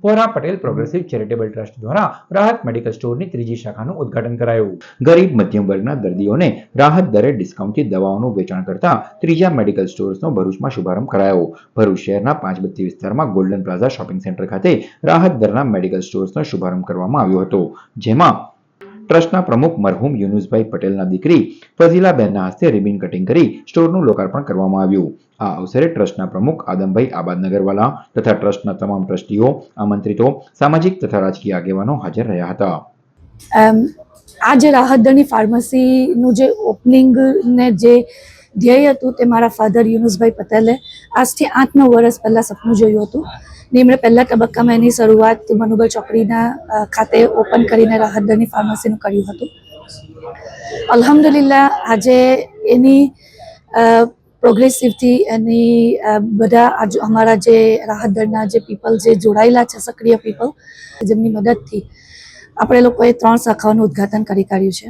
Vora Patel progressive charitable trust દ્વારા રાહત medical સ્ટોરની ત્રીજી શાખાનું ઉદ્ઘાટન કરાયું. ગરીબ મધ્યમ વર્ગના દર્દીઓને રાહત દરે ડિસ્કાઉન્ટથી દવાઓનું વેચાણ કરતા ત્રીજા મેડિકલ સ્ટોર્સનો ભરૂચમાં શુભારંભ કરાયો. ભરૂચ શહેરના પાંચબત્તી વિસ્તારમાં ગોલ્ડન પ્લાઝા શોપિંગ સેન્ટર ખાતે રાહત દરના મેડિકલ સ્ટોર્સનો શુભારંભ કરવામાં આવ્યો હતો, જેમાં ટ્રસ્ટના પ્રમુખ મરહુમ યુનુસભાઈ પટેલના દીકરી ફઝીલાબેનના હસ્તે રિબિન કટિંગ કરી સ્ટોરનું લોકાર્પણ કરવામાં આવ્યું. આ અવસરે ટ્રસ્ટના પ્રમુખ આદમભાઈ આબાદનગરવાલા તથા ટ્રસ્ટના તમામ ટ્રસ્ટીઓ, આમંત્રિતો, સામાજિક તથા રાજકીય આગેવાનો હાજર રહ્યા હતા. આ જે રાહત દરની ફાર્મસીનું જે ઓપનિંગ ને જે ધ્યેય હતું તે મારા ફાધર યુનુસભાઈ પટેલે આજથી 8-9 વર્ષ પહેલાં સપનું જોયું હતું ને એમણે પહેલા તબક્કામાં એની શરૂઆત મનુબલ ચોકડીના ખાતે ઓપન કરીને રાહત દરની ફાર્મસીનું કર્યું હતું. અલ્હમ્દુલિલ્લાહ આજે એની પ્રોગ્રેસિવથી એની બધા અમારા જે રાહત દરના જે પીપલ જે જોડાયેલા છે, સક્રિય પીપલ, જેમની મદદથી આપણે લોકોએ 3 શાખાઓનું ઉદ્ઘાટન કરી કાઢ્યું છે.